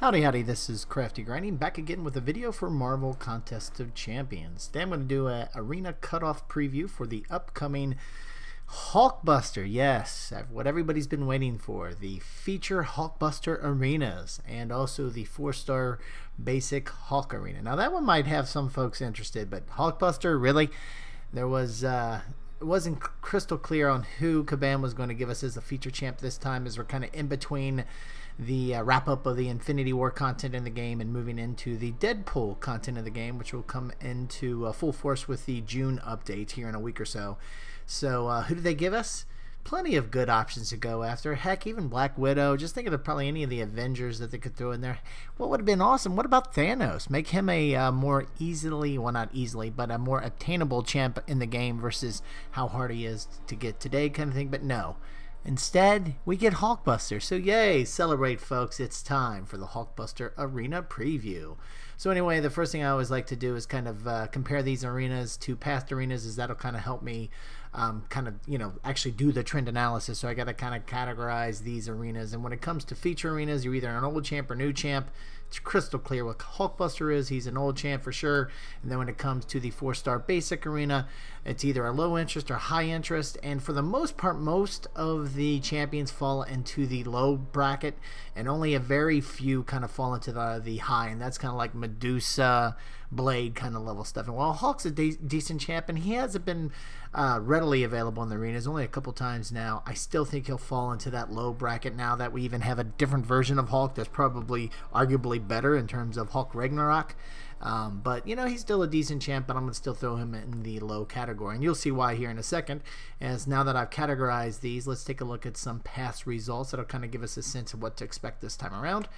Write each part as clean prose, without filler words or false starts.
Howdy howdy, this is Crafty Grinding back again with a video for Marvel Contest of Champions. Today I'm going to do an arena cutoff preview for the upcoming Hulkbuster. Yes, what everybody's been waiting for. The feature Hulkbuster arenas and also the 4-star basic Hulk arena. Now that one might have some folks interested, but Hulkbuster, really? There was it wasn't crystal clear on who Kabam was going to give us as the feature champ this time, as we're kind of in between the wrap-up of the Infinity War content in the game and moving into the Deadpool content of the game, which will come into full force with the June update here in a week or so. So who did they give us? Plenty of good options to go after. Heck, even Black Widow. Just thinking of probably any of the Avengers that they could throw in there. What would have been awesome? What about Thanos? Make him a more easily, well, not easily, but a more obtainable champ in the game versus how hard he is to get today kind of thing. But no. Instead, we get Hulkbuster. So yay, celebrate folks. It's time for the Hulkbuster Arena Preview. So anyway, the first thing I always like to do is kind of compare these arenas to past arenas, as that'll kind of help me actually do the trend analysis. So I got to kind of categorize these arenas. And when it comes to feature arenas, you're either an old champ or new champ. It's crystal clear what Hulkbuster is. He's an old champ for sure. And then when it comes to the 4-star basic arena, it's either a low interest or high interest. And for the most part, most of the champions fall into the low bracket, and only a very few kind of fall into the high. And that's kind of like Medusa, Blade kind of level stuff. And while Hulk's a decent champ, and he hasn't been readily available in the arenas only a couple times now, I still think he'll fall into that low bracket now that we even have a different version of Hulk that's probably arguably better in terms of Hulk Ragnarok. But you know, he's still a decent champ, but I'm going to still throw him in the low category, and you'll see why here in a second. As now that I've categorized these, let's take a look at some past results that'll kind of give us a sense of what to expect this time around.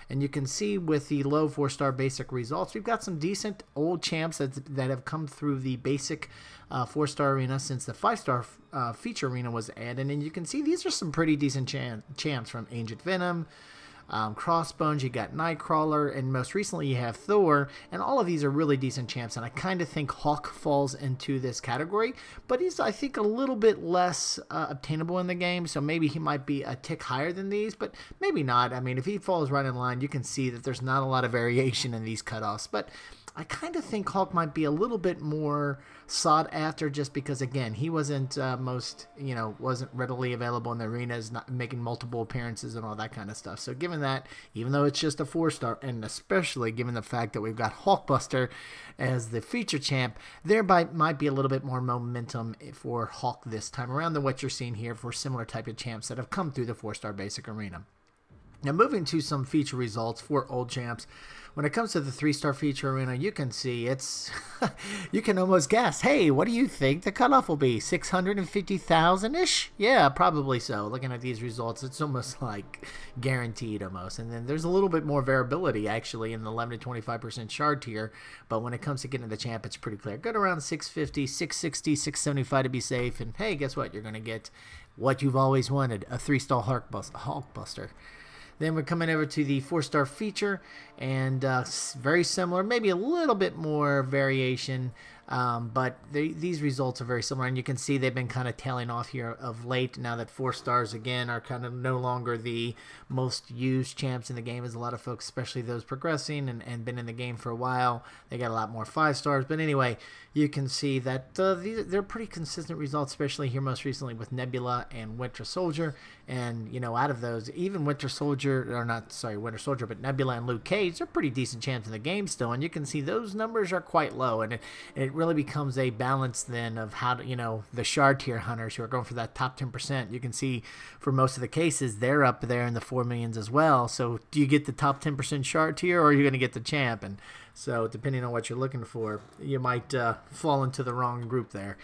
And you can see with the low 4-star basic results, we've got some decent old champs that have come through the basic 4-star arena since the 5-star feature arena was added. And you can see these are some pretty decent champs, from Ancient Venom, Crossbones, you got Nightcrawler, and most recently you have Thor, and all of these are really decent champs, and I kind of think Hulk falls into this category, but he's, I think, a little bit less obtainable in the game, so maybe he might be a tick higher than these, but maybe not. I mean, if he falls right in line, you can see that there's not a lot of variation in these cutoffs, but I kind of think Hulk might be a little bit more sought after, just because, again, he wasn't wasn't readily available in the arenas, not making multiple appearances and all that kind of stuff. So given that, even though it's just a 4-star, and especially given the fact that we've got Hulkbuster as the feature champ, there might be a little bit more momentum for Hulk this time around than what you're seeing here for similar type of champs that have come through the 4-star basic arena. Now moving to some feature results for old champs. When it comes to the 3-star feature arena, you can see it's, you can almost guess, hey, what do you think the cutoff will be? 650,000-ish? Yeah, probably so. Looking at these results, it's almost like guaranteed almost. And then there's a little bit more variability actually in the 11 to 25% shard tier, but when it comes to getting the champ, it's pretty clear. Good around 650, 660, 675 to be safe, and hey, guess what? You're going to get what you've always wanted, a 3-star Hulkbuster. Then we're coming over to the 4-star feature, and very similar, maybe a little bit more variation, but these results are very similar, and you can see they've been kind of tailing off here of late now that 4 stars again are kind of no longer the most used champs in the game, as a lot of folks, especially those progressing and been in the game for a while, they got a lot more 5 stars. But anyway, you can see that they're pretty consistent results, especially here most recently with Nebula and Winter Soldier. And you know, out of those, even Winter Soldier, but Nebula and Luke Cage are pretty decent champs in the game still, and you can see those numbers are quite low, and it really becomes a balance then of how to, you know, the shard tier hunters who are going for that top 10%. You can see for most of the cases they're up there in the 4 millions as well. So do you get the top 10% shard tier, or are you going to get the champ? And so depending on what you're looking for, you might fall into the wrong group there.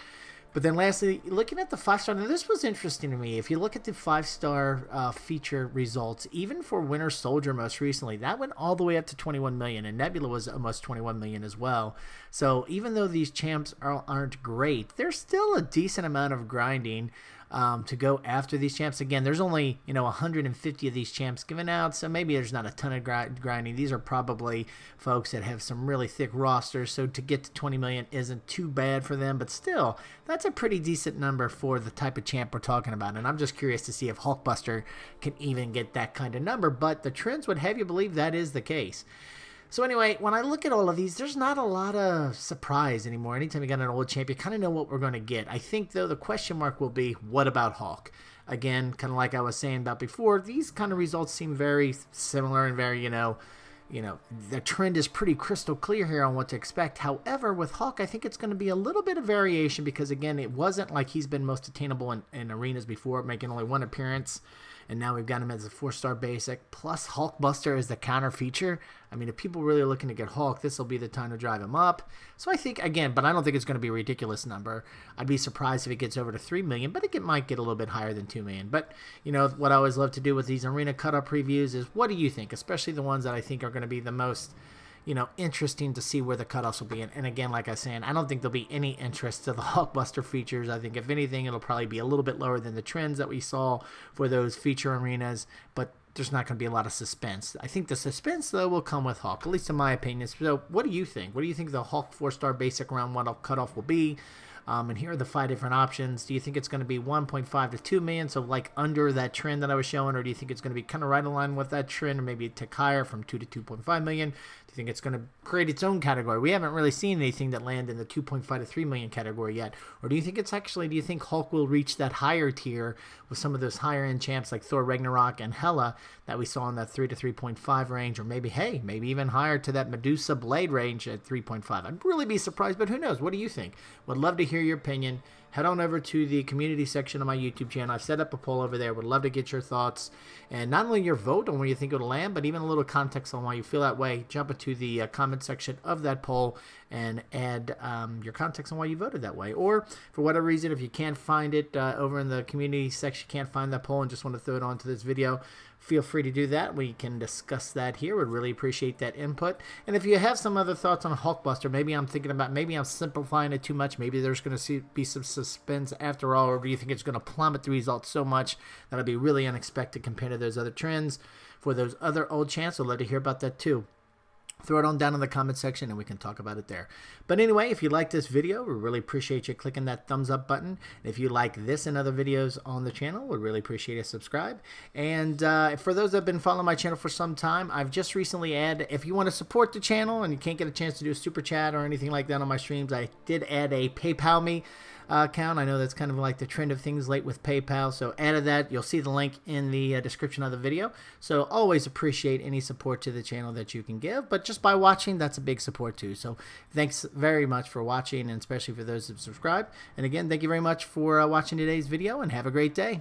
But then lastly, looking at the 5-star, now this was interesting to me. If you look at the 5-star feature results, even for Winter Soldier most recently, that went all the way up to 21 million, and Nebula was almost 21 million as well. So even though these champs aren't great, there's still a decent amount of grinding to go after these champs. Again, there's only 150 of these champs given out, so maybe there's not a ton of grinding. These are probably folks that have some really thick rosters, so to get to 20 million isn't too bad for them, but still, that's a pretty decent number for the type of champ we're talking about. And I'm just curious to see if Hulkbuster can even get that kind of number, but the trends would have you believe that is the case. So anyway, when I look at all of these, there's not a lot of surprise anymore. Anytime you got an old champ, you kind of know what we're going to get. I think, though, the question mark will be, what about Hulk? Again, kind of like I was saying about before, these kind of results seem very similar and very, the trend is pretty crystal clear here on what to expect. However, with Hulk, I think it's going to be a little bit of variation because, again, it wasn't like he's been most attainable in arenas before, making only one appearance. And now we've got him as a 4-star basic, plus Hulkbuster is the counter feature. I mean, if people really are looking to get Hulk, this will be the time to drive him up. So I think, again, but I don't think it's going to be a ridiculous number. I'd be surprised if it gets over to 3 million, but it might get a little bit higher than 2 million. But, what I always love to do with these arena cutoff previews is, what do you think? Especially the ones that I think are going to be the most interesting to see where the cutoffs will be. And again, like I was saying, I don't think there'll be any interest to the Hulkbuster features. I think if anything, it'll probably be a little bit lower than the trends that we saw for those feature arenas, but there's not going to be a lot of suspense. I think the suspense, though, will come with Hulk, at least in my opinion. So what do you think? What do you think the Hulk 4-star basic round 1 cutoff will be? And here are the 5 different options. Do you think it's going to be 1.5 to 2 million, so like under that trend that I was showing, or do you think it's going to be kind of right in line with that trend, or maybe tick higher from 2 to 2.5 million? Do you think it's going to create its own category? We haven't really seen anything that land in the 2.5 to 3 million category yet. Or do you think do you think Hulk will reach that higher tier with some of those higher end champs like Thor Ragnarok and Hela that we saw in that 3 to 3.5 range, or maybe even higher to that Medusa Blade range at 3.5? I'd really be surprised, but who knows? What do you think? Would love to hear your opinion. Head on over to the community section of my YouTube channel. I've set up a poll over there. Would love to get your thoughts, and not only your vote on where you think it'll land, but even a little context on why you feel that way. Jump into the comment section of that poll and add your context on why you voted that way. Or for whatever reason, if you can't find it over in the community section, can't find that poll and just want to throw it onto this video, feel free to do that. We can discuss that here. Would really appreciate that input. And if you have some other thoughts on Hulkbuster, maybe I'm simplifying it too much. Maybe there's going to be some suspense after all, or do you think it's going to plummet the results so much that it'll be really unexpected compared to those other trends for those other old champs? I'd love to hear about that too. Throw it on down in the comment section and we can talk about it there. But anyway, if you like this video, we really appreciate you clicking that thumbs up button. If you like this and other videos on the channel, we'd really appreciate you subscribe. And for those that have been following my channel for some time, I've just recently added, if you want to support the channel and you can't get a chance to do a super chat or anything like that on my streams, I did add a PayPal me account. I know that's kind of like the trend of things late with PayPal, so added that. You'll see the link in the description of the video. So always appreciate any support to the channel that you can give, but just by watching, that's a big support too. So thanks very much for watching, and especially for those who subscribe. And again, thank you very much for watching today's video, and have a great day.